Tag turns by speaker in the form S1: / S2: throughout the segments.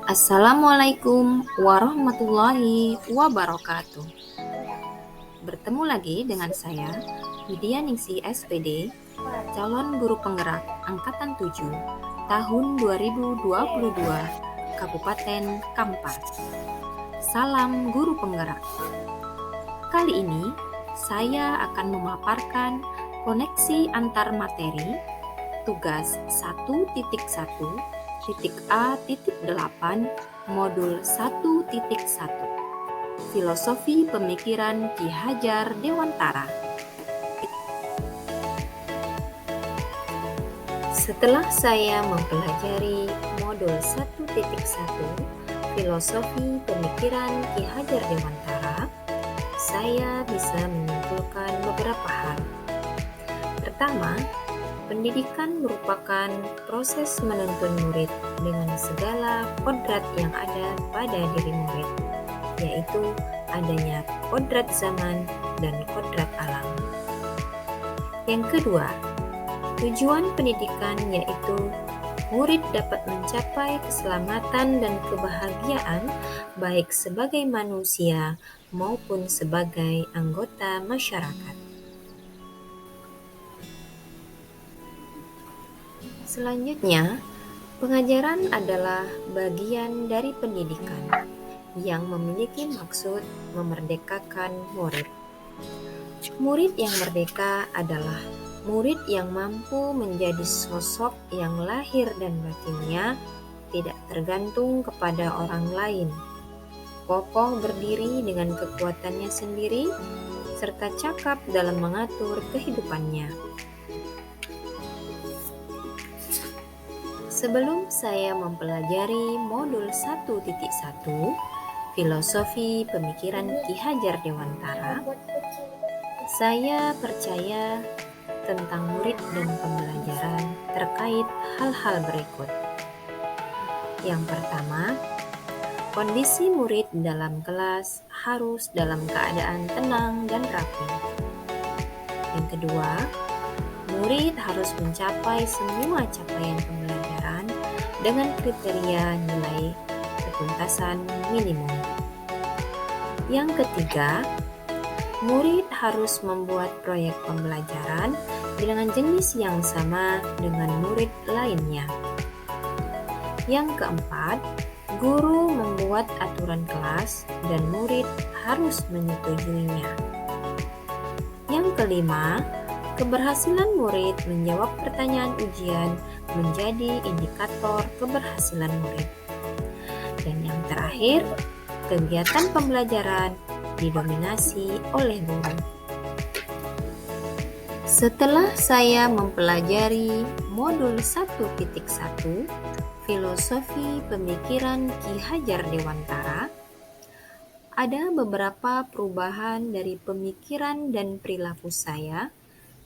S1: Assalamualaikum warahmatullahi wabarakatuh. Bertemu lagi dengan saya, Widya Ningsi SPD, calon guru penggerak Angkatan 7, tahun 2022, Kabupaten Kampar. Salam guru penggerak. Kali ini, saya akan memaparkan koneksi antar materi tugas 1.1.A.8 modul 1.1 Filosofi Pemikiran Ki Hajar Dewantara. Setelah saya mempelajari modul 1.1 Filosofi Pemikiran Ki Hajar Dewantara, saya bisa menyimpulkan beberapa hal. Pertama, pendidikan merupakan proses menuntun murid dengan segala kodrat yang ada pada diri murid, yaitu adanya kodrat zaman dan kodrat alam. Yang kedua, tujuan pendidikan yaitu murid dapat mencapai keselamatan dan kebahagiaan baik sebagai manusia maupun sebagai anggota masyarakat. Selanjutnya, pengajaran adalah bagian dari pendidikan yang memiliki maksud memerdekakan murid. Murid yang merdeka adalah murid yang mampu menjadi sosok yang lahir dan batinnya tidak tergantung kepada orang lain, kokoh berdiri dengan kekuatannya sendiri, serta cakap dalam mengatur kehidupannya. Sebelum saya mempelajari modul 1.1 Filosofi Pemikiran Ki Hajar Dewantara, saya percaya tentang murid dan pembelajaran terkait hal-hal berikut. Yang pertama, kondisi murid dalam kelas harus dalam keadaan tenang dan rapi. Yang kedua, murid harus mencapai semua capaian pembelajaran dengan kriteria nilai ketuntasan minimum. Yang ketiga, murid harus membuat proyek pembelajaran dengan jenis yang sama dengan murid lainnya. Yang keempat, guru membuat aturan kelas dan murid harus menyetujuinya. Yang kelima, keberhasilan murid menjawab pertanyaan ujian menjadi indikator keberhasilan murid. Dan yang terakhir, kegiatan pembelajaran didominasi oleh guru. Setelah saya mempelajari modul 1.1 Filosofi Pemikiran Ki Hajar Dewantara, ada beberapa perubahan dari pemikiran dan perilaku saya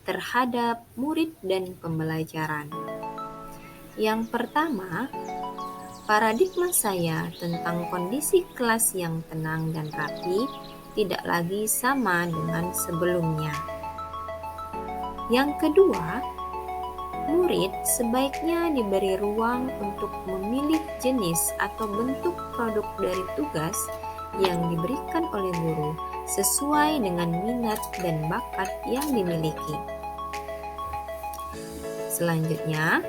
S1: terhadap murid dan pembelajaran. Yang pertama, paradigma saya tentang kondisi kelas yang tenang dan rapi tidak lagi sama dengan sebelumnya. Yang kedua, murid sebaiknya diberi ruang untuk memilih jenis atau bentuk produk dari tugas yang diberikan oleh guru sesuai dengan minat dan bakat yang dimiliki. Selanjutnya,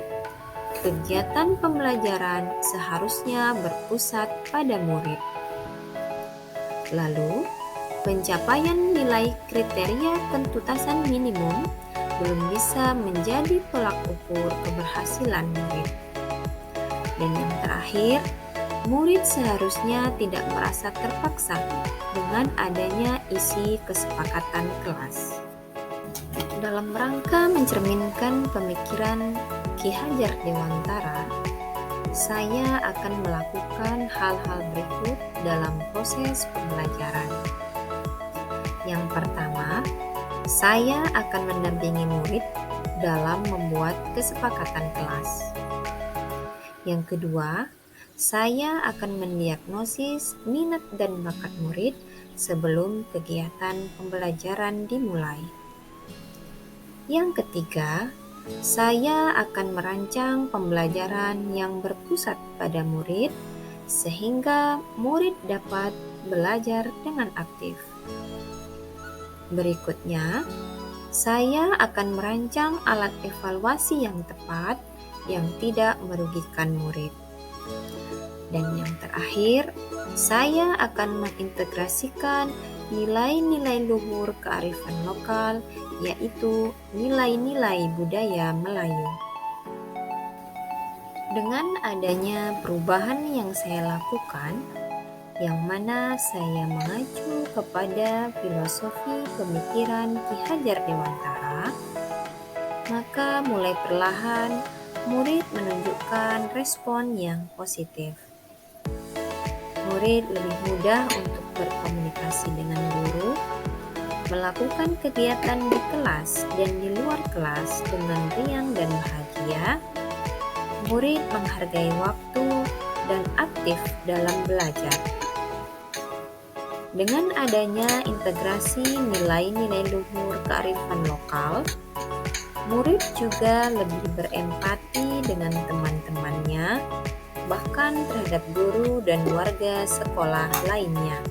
S1: kegiatan pembelajaran seharusnya berpusat pada murid. Lalu, pencapaian nilai kriteria ketuntasan minimum belum bisa menjadi tolak ukur keberhasilan murid. Dan yang terakhir, murid seharusnya tidak merasa terpaksa dengan adanya isi kesepakatan kelas. Dalam rangka mencerminkan pemikiran Ki Hajar Dewantara, saya akan melakukan hal-hal berikut dalam proses pembelajaran. Yang pertama, saya akan mendampingi murid dalam membuat kesepakatan kelas. Yang kedua, saya akan mendiagnosis minat dan bakat murid sebelum kegiatan pembelajaran dimulai. Yang ketiga, saya akan merancang pembelajaran yang berpusat pada murid sehingga murid dapat belajar dengan aktif. Berikutnya, saya akan merancang alat evaluasi yang tepat yang tidak merugikan murid. Dan yang terakhir, saya akan mengintegrasikan nilai-nilai luhur kearifan lokal, yaitu nilai-nilai budaya Melayu. Dengan adanya perubahan yang saya lakukan, yang mana saya mengacu kepada filosofi pemikiran Ki Hajar Dewantara, maka mulai perlahan murid menunjukkan respon yang positif. Murid lebih mudah untuk berkomunikasi dengan guru, melakukan kegiatan di kelas dan di luar kelas dengan riang dan bahagia. Murid menghargai waktu dan aktif dalam belajar. Dengan adanya integrasi nilai-nilai luhur kearifan lokal, murid juga lebih berempati dengan teman-temannya, bahkan terhadap guru dan warga sekolah lainnya,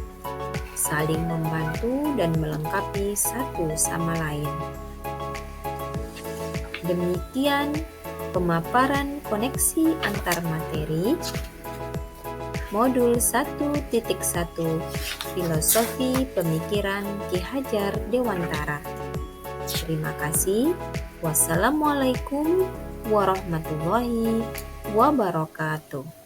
S1: saling membantu dan melengkapi satu sama lain. Demikian pemaparan koneksi antar materi Modul 1.1 Filosofi Pemikiran Ki Hajar Dewantara. Terima kasih. Wassalamualaikum warahmatullahi wabarakatuh.